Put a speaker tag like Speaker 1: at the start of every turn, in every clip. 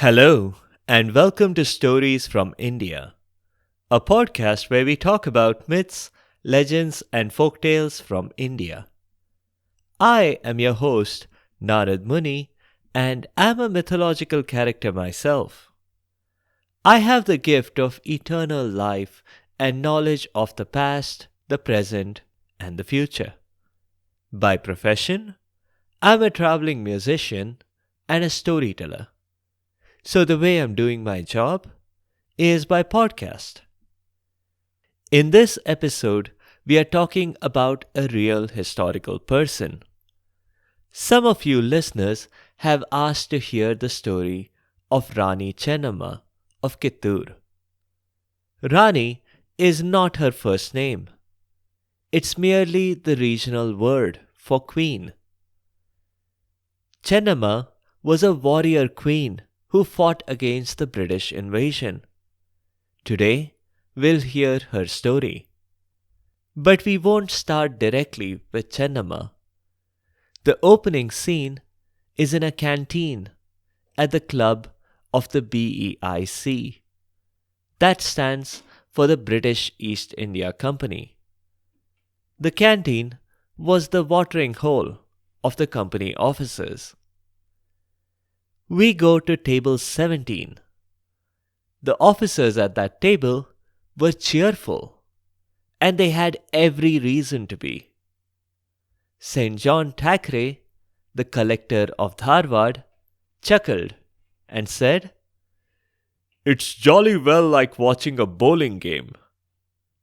Speaker 1: Hello, and welcome to Stories from India, a podcast where we talk about myths, legends, and folktales from India. I am your host, Narad Muni, and I'm a mythological character myself. I have the gift of eternal life and knowledge of the past, the present, and the future. By profession, I'm a traveling musician and a storyteller. So the way I'm doing my job is by podcast. In this episode, we are talking about a real historical person. Some of you listeners have asked to hear the story of Rani Chennamma of Kittur. Rani is not her first name. It's merely the regional word for queen. Chennamma was a warrior queen who fought against the British invasion. Today, we'll hear her story. But we won't start directly with Chennamma. The opening scene is in a canteen at the club of the BEIC. That stands for the British East India Company. The canteen was the watering hole of the company officers. We go to table 17. The officers at that table were cheerful, and they had every reason to be. St. John Thackeray, the collector of Dharwad, chuckled and said, "It's jolly well like watching a bowling game.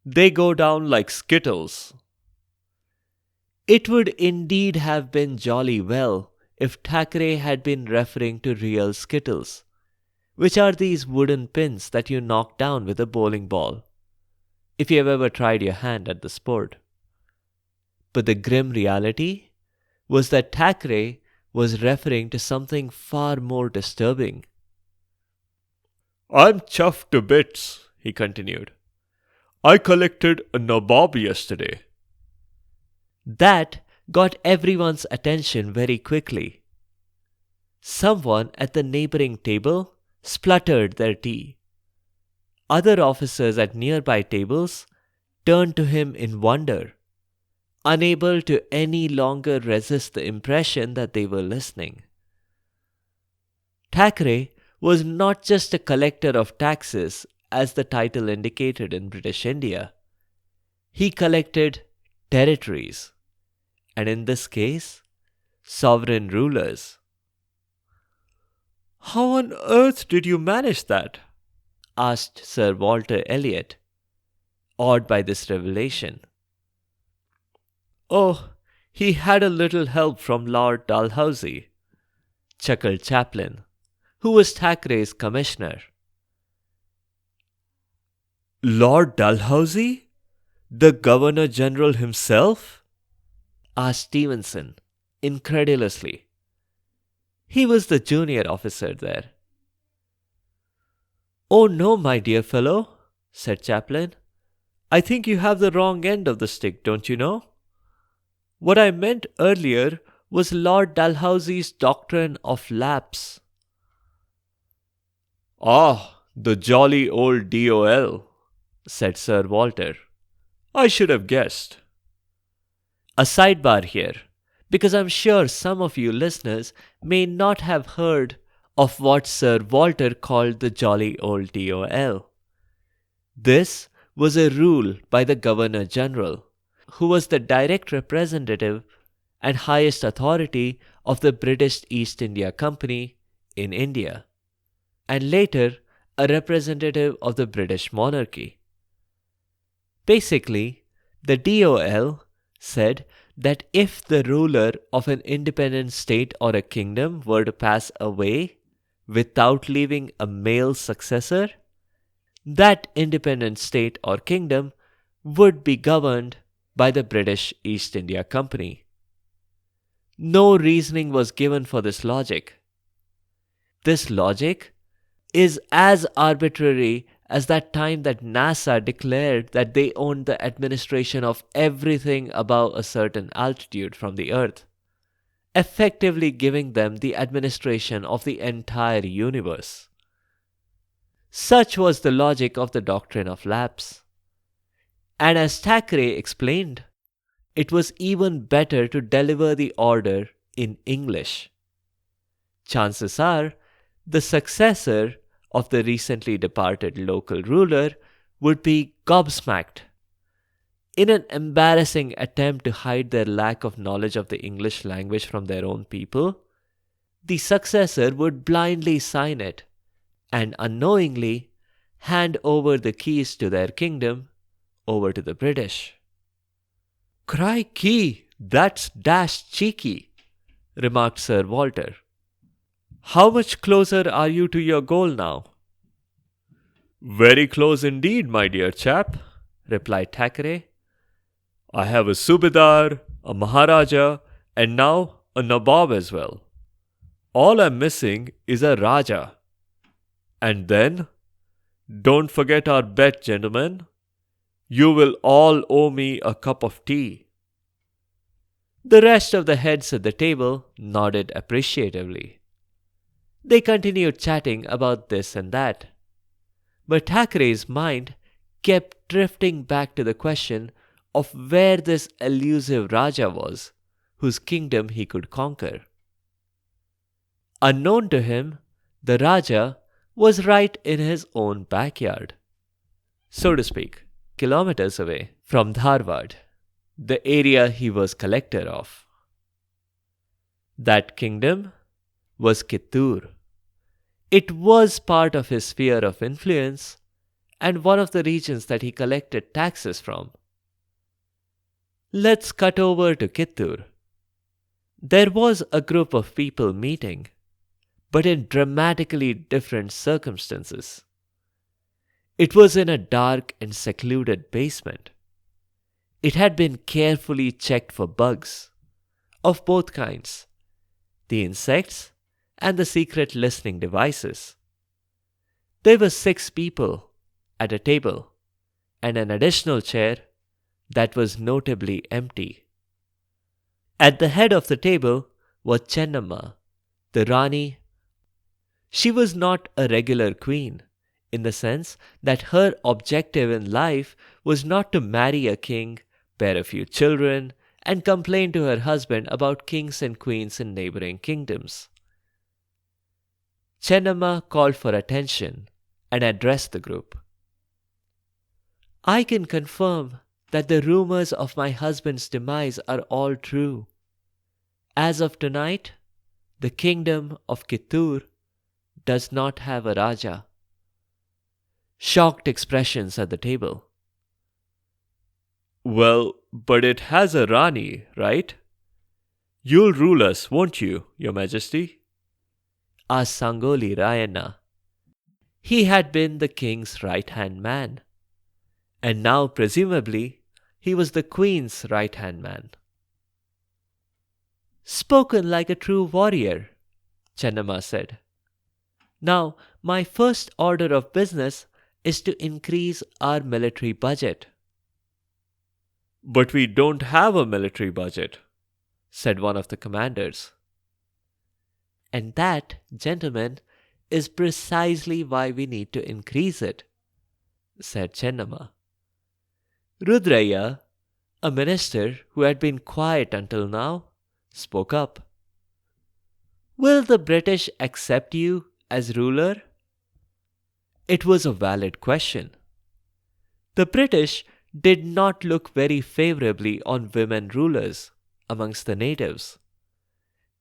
Speaker 1: They go down like skittles." It would indeed have been jolly well if Thackeray had been referring to real skittles, which are these wooden pins that you knock down with a bowling ball, if you have ever tried your hand at the sport. But the grim reality was that Thackeray was referring to something far more disturbing. "I'm chuffed to bits," he continued. "I collected a nabob yesterday." That got everyone's attention very quickly. Someone at the neighboring table spluttered their tea. Other officers at nearby tables turned to him in wonder, unable to any longer resist the impression that they were listening. Thackeray was not just a collector of taxes, as the title indicated in British India. He collected territories, and in this case, sovereign rulers. "How on earth did you manage that?" asked Sir Walter Elliot, awed by this revelation. "Oh, he had a little help from Lord Dalhousie," chuckled Chaplin, who was Thackeray's commissioner. "Lord Dalhousie? The Governor General himself?" asked Stevenson, incredulously. He was the junior officer there. "Oh no, my dear fellow," said Chaplin. "I think you have the wrong end of the stick, don't you know? What I meant earlier was Lord Dalhousie's doctrine of lapse." "Ah, the jolly old DOL," said Sir Walter. "I should have guessed." A sidebar here, because I'm sure some of you listeners may not have heard of what Sir Walter called the jolly old DOL. This was a rule by the Governor General, who was the direct representative and highest authority of the British East India Company in India, and later a representative of the British monarchy. Basically, the DOL said that if the ruler of an independent state or a kingdom were to pass away without leaving a male successor, that independent state or kingdom would be governed by the British East India Company. No reasoning was given for this logic. This logic is as arbitrary as that time that NASA declared that they owned the administration of everything above a certain altitude from the Earth. effectively giving them the administration of the entire universe. Such was the logic of the doctrine of lapse. And as Thackeray explained, it was even better to deliver the order in English. Chances are, the successor of the recently departed local ruler would be gobsmacked. In an embarrassing attempt to hide their lack of knowledge of the English language from their own people, the successor would blindly sign it and unknowingly hand over the keys to their kingdom over to the British. "Crikey, that's dashed cheeky," remarked Sir Walter. "How much closer are you to your goal now?" "Very close indeed, my dear chap," replied Thackeray. "I have a Subedar, a Maharaja, and now a Nabob as well. All I'm missing is a Raja. And then, don't forget our bet, gentlemen. You will all owe me a cup of tea." The rest of the heads at the table nodded appreciatively. They continued chatting about this and that. But Thackeray's mind kept drifting back to the question of where this elusive Raja was, whose kingdom he could conquer. Unknown to him, the Raja was right in his own backyard, so to speak, kilometers away from Dharwad, the area he was collector of. That kingdom was Kittur. It was part of his sphere of influence and one of the regions that he collected taxes from. Let's cut over to Kittur. There was a group of people meeting, but in dramatically different circumstances. It was in a dark and secluded basement. It had been carefully checked for bugs, of both kinds, the insects and the secret listening devices. There were 6 people at a table and an additional chair that was notably empty. At the head of the table was Chennamma, the Rani. She was not a regular queen, in the sense that her objective in life was not to marry a king, bear a few children, and complain to her husband about kings and queens in neighboring kingdoms. Chennamma called for attention and addressed the group. "I can confirm that the rumors of my husband's demise are all true. As of tonight, the kingdom of Kittur does not have a Raja." Shocked expressions at the table. "Well, but it has a Rani, right? You'll rule us, won't you, Your Majesty?" asked Sangoli Rayana. He had been the king's right-hand man, and now presumably he was the queen's right-hand man. "Spoken like a true warrior," Chennamma said. "Now, my first order of business is to increase our military budget." "But we don't have a military budget," said one of the commanders. "And that, gentlemen, is precisely why we need to increase it," said Chennamma. Rudraya, a minister who had been quiet until now, spoke up. "Will the British accept you as ruler?" It was a valid question. The British did not look very favorably on women rulers amongst the natives,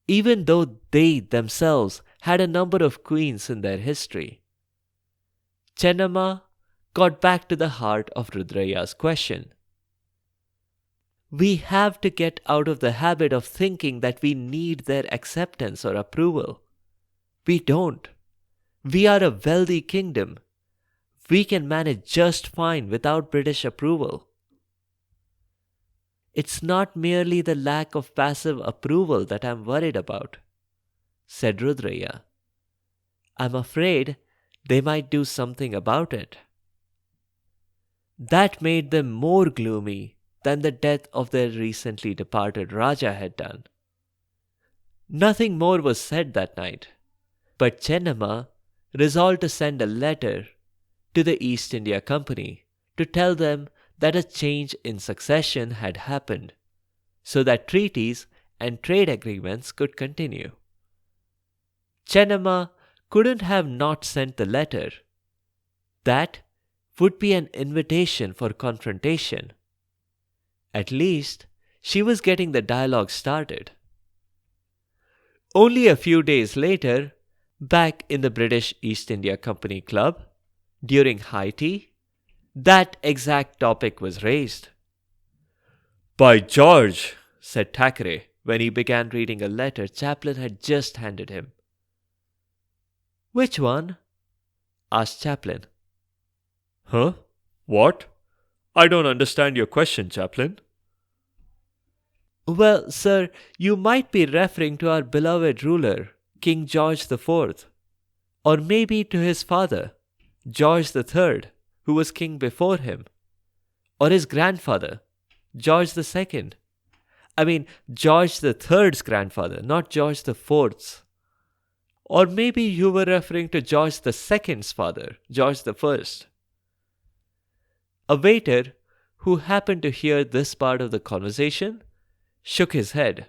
Speaker 1: even though they themselves had a number of queens in their history. Chennamma got back to the heart of Rudraya's question. "We have to get out of the habit of thinking that we need their acceptance or approval. We don't. We are a wealthy kingdom. We can manage just fine without British approval." "It's not merely the lack of passive approval that I'm worried about," said Rudraya. "I'm afraid they might do something about it." That made them more gloomy than the death of their recently departed Raja had done. Nothing more was said that night, but Chennamma resolved to send a letter to the East India Company to tell them that a change in succession had happened, so that treaties and trade agreements could continue. Chennamma couldn't have not sent the letter. That would be an invitation for confrontation. At least, she was getting the dialogue started. Only a few days later, back in the British East India Company Club, during high tea, that exact topic was raised. "By George," said Thackeray when he began reading a letter Chaplin had just handed him. "Which one?" asked Chaplin. "Huh? What? I don't understand your question, Chaplin." "Well, sir, you might be referring to our beloved ruler, King George IV, or maybe to his father, George III, who was king before him, or his grandfather, George II. I mean, George III's grandfather, not George IV's. Or maybe you were referring to George II's father, George I." A waiter, who happened to hear this part of the conversation, shook his head.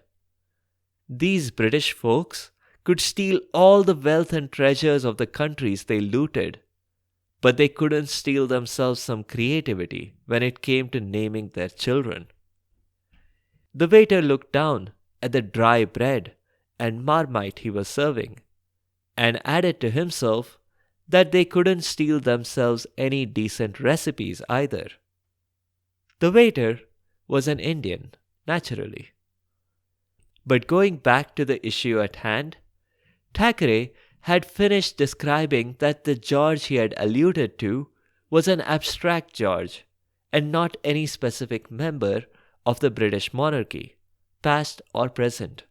Speaker 1: These British folks could steal all the wealth and treasures of the countries they looted, but they couldn't steal themselves some creativity when it came to naming their children. The waiter looked down at the dry bread and marmite he was serving, and added to himself that they couldn't steal themselves any decent recipes either. The waiter was an Indian, naturally. But going back to the issue at hand, Thackeray had finished describing that the George he had alluded to was an abstract George and not any specific member of the British monarchy, past or present.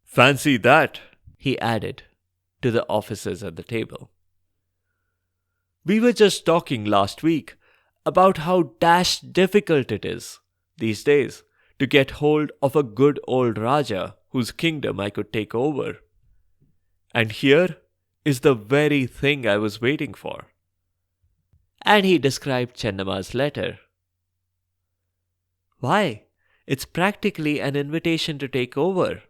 Speaker 1: "Fancy that," he added to the officers at the table. "We were just talking last week about how dashed difficult it is, these days, to get hold of a good old Raja whose kingdom I could take over. And here is the very thing I was waiting for." And he described Chennamma's letter. "Why, it's practically an invitation to take over,"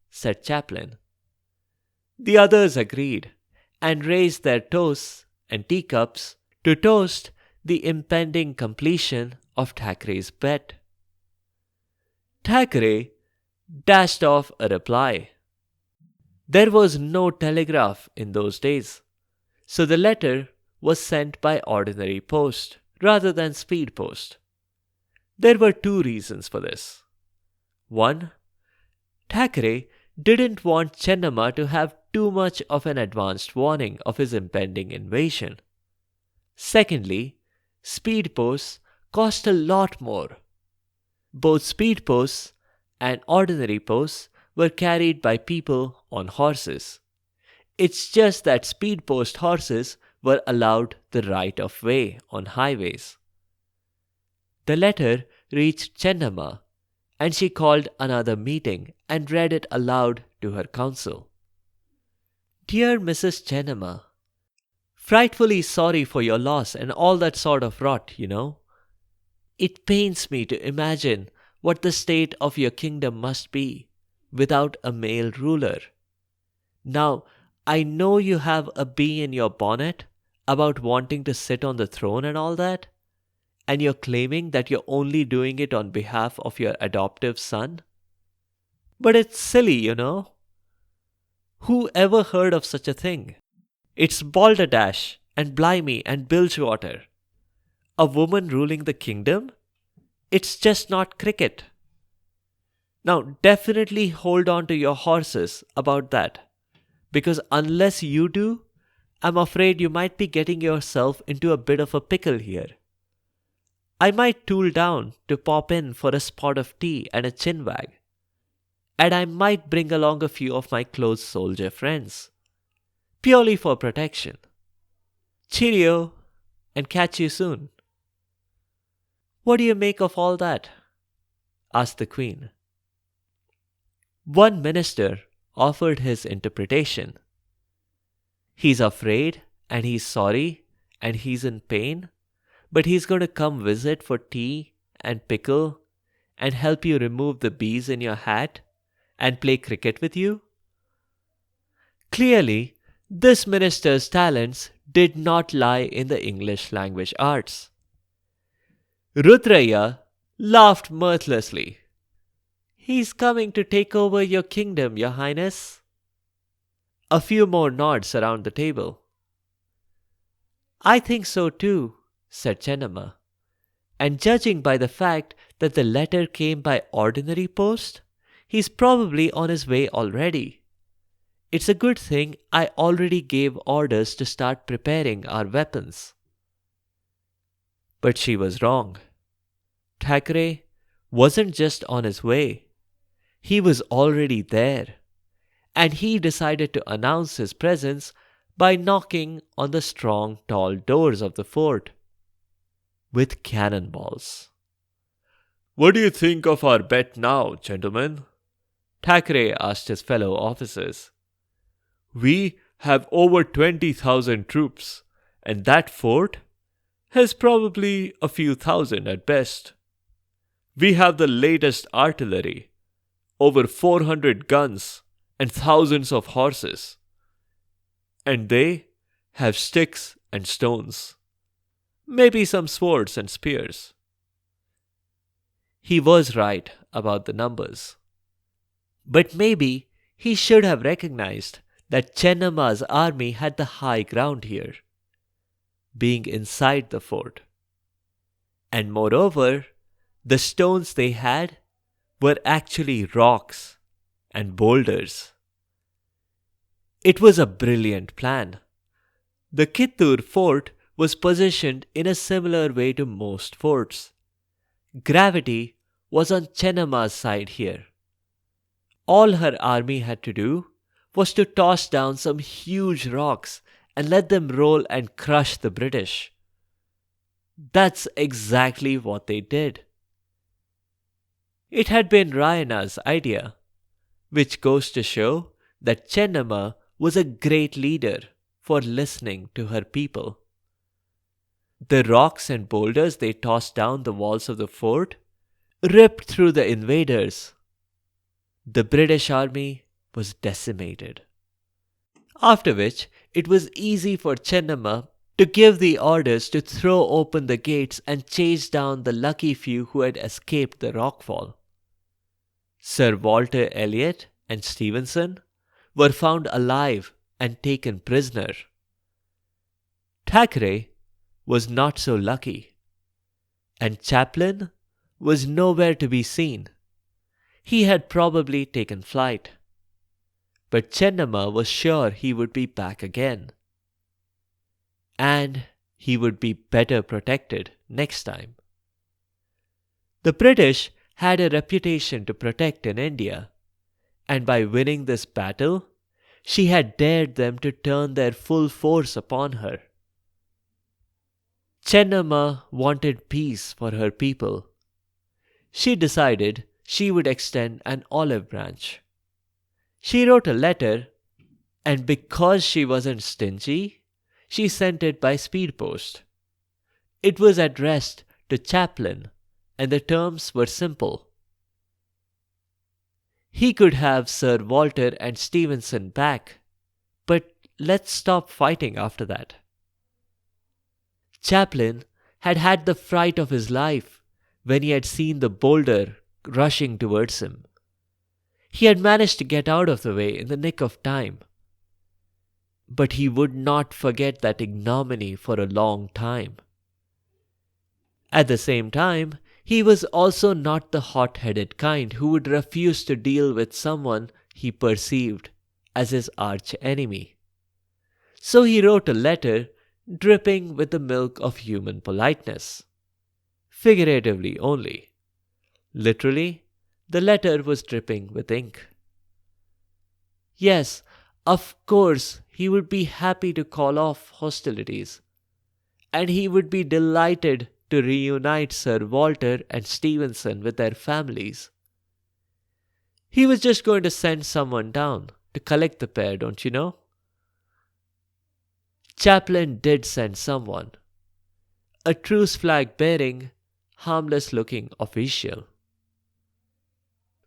Speaker 1: said Chaplin. The others agreed and raised their toasts and teacups to toast the impending completion of Thackeray's bet. Thackeray dashed off a reply. There was no telegraph in those days, so the letter was sent by ordinary post rather than speed post. There were two reasons for this. One, Thackeray didn't want Chennamma to have too much of an advanced warning of his impending invasion. Secondly, speed posts cost a lot more. Both speed posts and ordinary posts were carried by people on horses. It's just that speed post horses were allowed the right of way on highways. The letter reached Chennamma, and she called another meeting and read it aloud to her council. "Dear Mrs. Chennamma, frightfully sorry for your loss and all that sort of rot, you know. It pains me to imagine what the state of your kingdom must be without a male ruler. Now, I know you have a bee in your bonnet about wanting to sit on the throne and all that, and you're claiming that you're only doing it on behalf of your adoptive son. But it's silly, you know. Who ever heard of such a thing? It's balderdash and blimey and bilgewater. A woman ruling the kingdom? It's just not cricket. Now, definitely hold on to your horses about that, because unless you do, I'm afraid you might be getting yourself into a bit of a pickle here. I might tool down to pop in for a spot of tea and a chin wag, and I might bring along a few of my close soldier friends, purely for protection. Cheerio, and catch you soon." "What do you make of all that?" asked the Queen. One minister offered his interpretation. He's afraid and he's sorry and he's in pain, but he's going to come visit for tea and pickle and help you remove the bees in your hat and play cricket with you? Clearly, this minister's talents did not lie in the English language arts. Rudraya laughed mirthlessly. He's coming to take over your kingdom, Your Highness. A few more nods around the table. I think so too, said Chennamma. And judging by the fact that the letter came by ordinary post, he's probably on his way already. It's a good thing I already gave orders to start preparing our weapons. But she was wrong. Thackeray wasn't just on his way. He was already there, and he decided to announce his presence by knocking on the strong, tall doors of the fort with cannonballs. What do you think of our bet now, gentlemen? Thackeray asked his fellow officers. We have over 20,000 troops, and that fort has probably a few thousand at best. We have the latest artillery, over 400 guns and thousands of horses. And they have sticks and stones, maybe some swords and spears. He was right about the numbers. But maybe he should have recognized that Chennamma's army had the high ground here, being inside the fort. And moreover, the stones they had were actually rocks and boulders. It was a brilliant plan. The Kittur fort was positioned in a similar way to most forts. Gravity was on Chennamma's side here. All her army had to do was to toss down some huge rocks and let them roll and crush the British. That's exactly what they did. It had been Rayana's idea, which goes to show that Chennamma was a great leader for listening to her people. The rocks and boulders they tossed down the walls of the fort ripped through the invaders. The British army was decimated. After which, it was easy for Chennamma to give the orders to throw open the gates and chase down the lucky few who had escaped the rockfall. Sir Walter Elliot and Stevenson were found alive and taken prisoner. Thackeray was not so lucky, and Chaplin was nowhere to be seen. He had probably taken flight, but Chennamma was sure he would be back again, and he would be better protected next time. The British had a reputation to protect in India, and by winning this battle, she had dared them to turn their full force upon her. Chennamma wanted peace for her people. She decided she would extend an olive branch. She wrote a letter, and because she wasn't stingy, she sent it by speed post. It was addressed to Chaplin, and the terms were simple. He could have Sir Walter and Stevenson back, but let's stop fighting after that. Chaplin had had the fright of his life when he had seen the boulder rushing towards him. He had managed to get out of the way in the nick of time. But he would not forget that ignominy for a long time. At the same time, he was also not the hot-headed kind who would refuse to deal with someone he perceived as his arch-enemy. So he wrote a letter dripping with the milk of human politeness. Figuratively only. Literally, the letter was dripping with ink. Yes, of course, he would be happy to call off hostilities, and he would be delighted to reunite Sir Walter and Stevenson with their families. He was just going to send someone down to collect the pair, don't you know? Chaplin did send someone, a truce flag bearing, harmless looking official.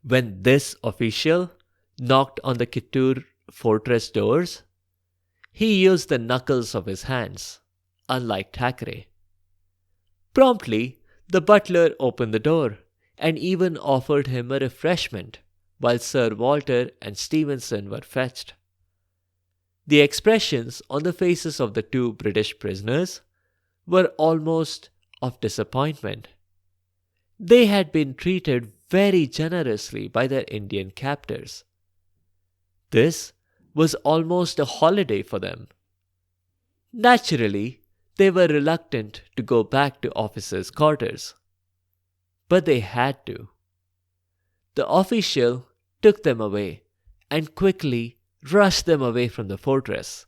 Speaker 1: When this official knocked on the Kittur fortress doors, he used the knuckles of his hands, unlike Thackeray. Promptly, the butler opened the door and even offered him a refreshment while Sir Walter and Stevenson were fetched. The expressions on the faces of the two British prisoners were almost of disappointment. They had been treated very generously by their Indian captors. This was almost a holiday for them. Naturally, they were reluctant to go back to officers' quarters. But they had to. The official took them away and quickly rushed them away from the fortress.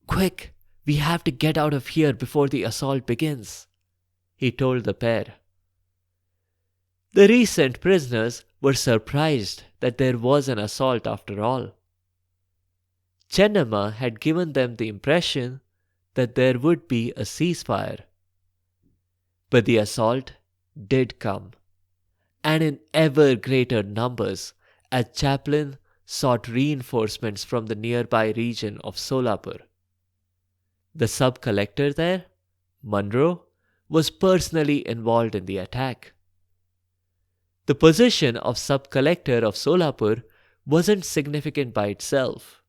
Speaker 1: "Quick, we have to get out of here before the assault begins," he told the pair. The recent prisoners were surprised that there was an assault after all. Chennamma had given them the impression that there would be a ceasefire. But the assault did come, and in ever greater numbers, as Chaplin sought reinforcements from the nearby region of Solapur. The sub-collector there, Munro, was personally involved in the attack. The position of sub-collector of Solapur wasn't significant by itself,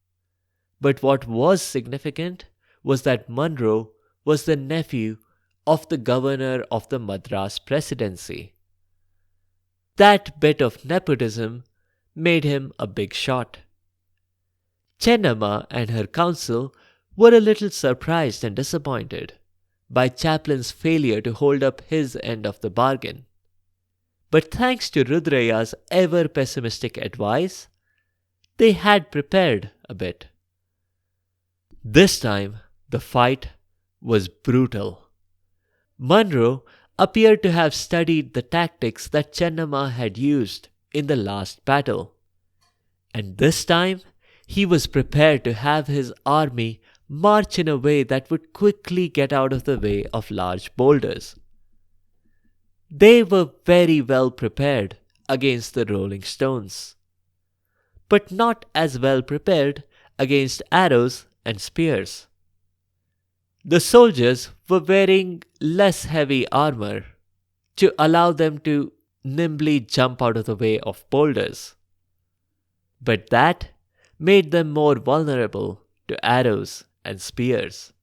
Speaker 1: but what was significant was that Munro was the nephew of the governor of the Madras presidency. That bit of nepotism made him a big shot. Chennamma and her council were a little surprised and disappointed by Chaplin's failure to hold up his end of the bargain. But thanks to Rudraya's ever pessimistic advice, they had prepared a bit. This time, the fight was brutal. Munro appeared to have studied the tactics that Chennamma had used in the last battle, and this time he was prepared to have his army march in a way that would quickly get out of the way of large boulders. They were very well prepared against the rolling stones, but not as well prepared against arrows and spears. The soldiers were wearing less heavy armor to allow them to nimbly jump out of the way of boulders, but that made them more vulnerable to arrows and spears.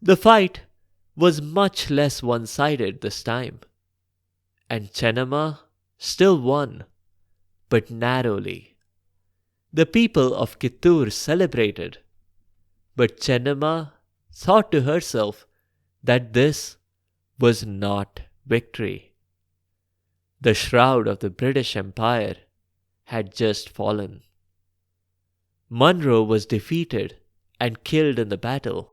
Speaker 1: The fight was much less one-sided this time, and Chennamma still won, but narrowly. The people of Kittur celebrated, but Chennamma thought to herself that this was not victory. The shroud of the British Empire had just fallen. Munro was defeated and killed in the battle,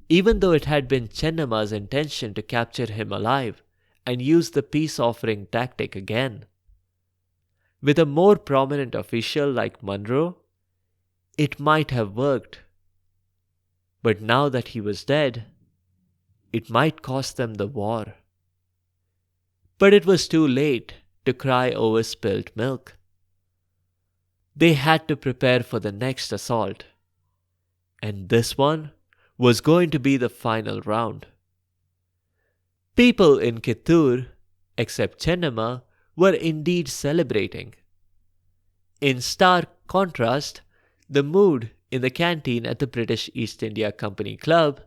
Speaker 1: even though it had been Chennamma's intention to capture him alive and use the peace-offering tactic again. With a more prominent official like Munro, it might have worked. But now that he was dead, it might cost them the war. But it was too late to cry over spilt milk. They had to prepare for the next assault, and this one was going to be the final round. People in Kittur, except Chennamma, were indeed celebrating. In stark contrast, the mood in the canteen at the British East India Company Club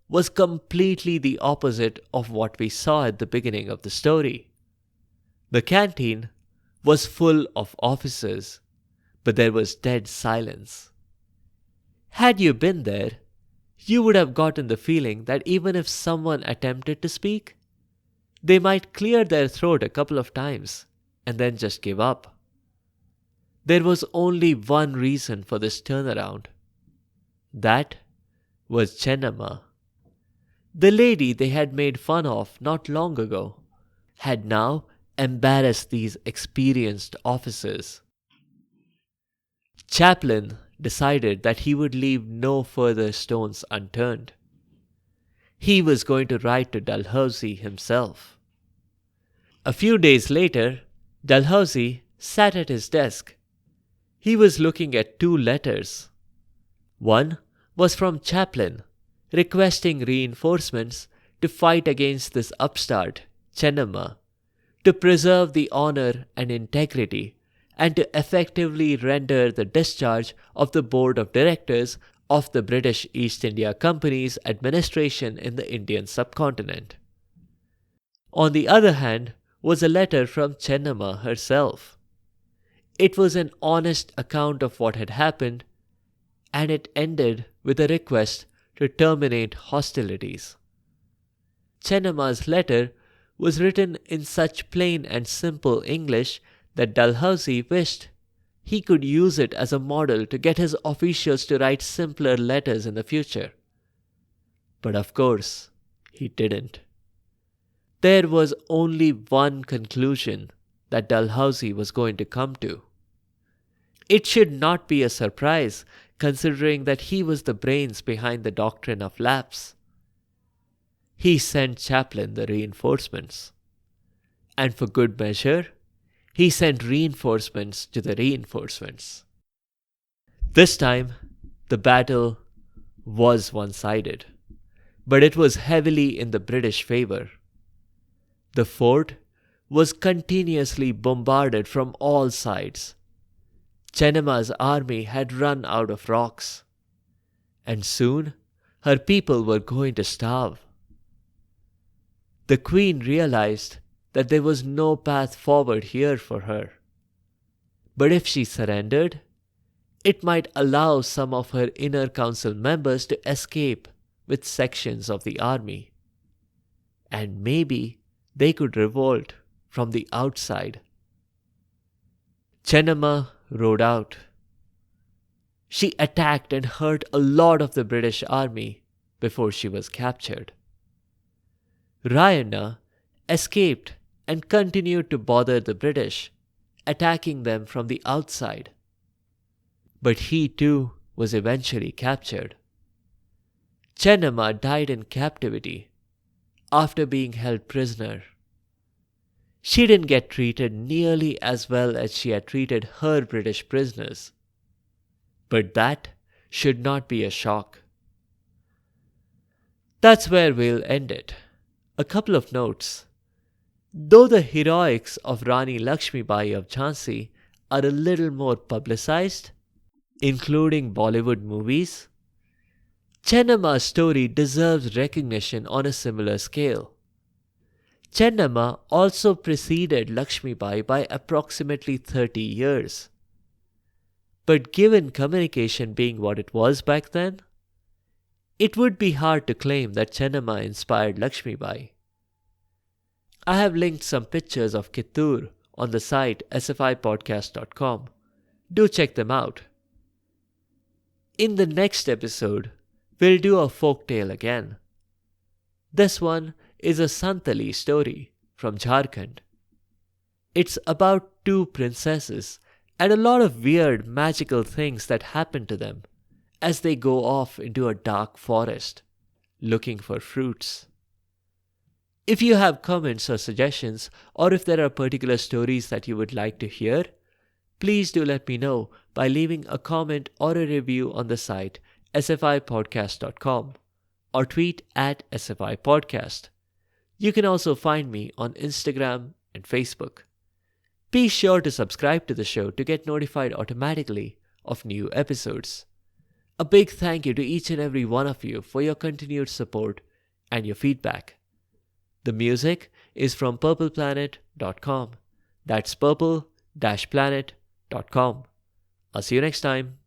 Speaker 1: was completely the opposite of what we saw at the beginning of the story. The canteen was full of officers, but there was dead silence. Had you been there, you would have gotten the feeling that even if someone attempted to speak, they might clear their throat a couple of times and then just give up. There was only one reason for this turnaround. That was Chennamma. The lady they had made fun of not long ago had now embarrass these experienced officers. Chaplin decided that he would leave no further stones unturned. He was going to write to Dalhousie himself. A few days later, Dalhousie sat at his desk. He was looking at two letters. One was from Chaplin, requesting reinforcements to fight against this upstart, Chennamma, to preserve the honor and integrity and to effectively render the discharge of the board of directors of the British East India Company's administration in the Indian subcontinent. On the other hand was a letter from Chennamma herself. It was an honest account of what had happened, and it ended with a request to terminate hostilities. Chennamma's letter was written in such plain and simple English that Dalhousie wished he could use it as a model to get his officials to write simpler letters in the future. But of course, he didn't. There was only one conclusion that Dalhousie was going to come to. It should not be a surprise, considering that he was the brains behind the doctrine of lapse. He sent Chaplin the reinforcements. And for good measure, he sent reinforcements to the reinforcements. This time, the battle was one-sided, but it was heavily in the British favor. The fort was continuously bombarded from all sides. Chennamma's army had run out of rocks, and soon her people were going to starve. The Queen realized that there was no path forward here for her. But if she surrendered, it might allow some of her inner council members to escape with sections of the army. And maybe they could revolt from the outside. Chennamma rode out. She attacked and hurt a lot of the British army before she was captured. Rani escaped and continued to bother the British, attacking them from the outside. But he too was eventually captured. Chennamma died in captivity after being held prisoner. She didn't get treated nearly as well as she had treated her British prisoners. But that should not be a shock. That's where we'll end it. A couple of notes. Though the heroics of Rani Lakshmibai of Jhansi are a little more publicized, including Bollywood movies, Chennamma's story deserves recognition on a similar scale. Chennamma also preceded Lakshmibai by approximately 30 years. But given communication being what it was back then, it would be hard to claim that Chennamma inspired Lakshmibai. I have linked some pictures of Kittur on the site sfipodcast.com. Do check them out. In the next episode, we'll do a folktale again. This one is a Santali story from Jharkhand. It's about two princesses and a lot of weird magical things that happen to them as they go off into a dark forest looking for fruits. If you have comments or suggestions, or if there are particular stories that you would like to hear, please do let me know by leaving a comment or a review on the site sfipodcast.com or tweet at sfipodcast. You can also find me on Instagram and Facebook. Be sure to subscribe to the show to get notified automatically of new episodes. A big thank you to each and every one of you for your continued support and your feedback. The music is from purpleplanet.com. That's purple-planet.com. I'll see you next time.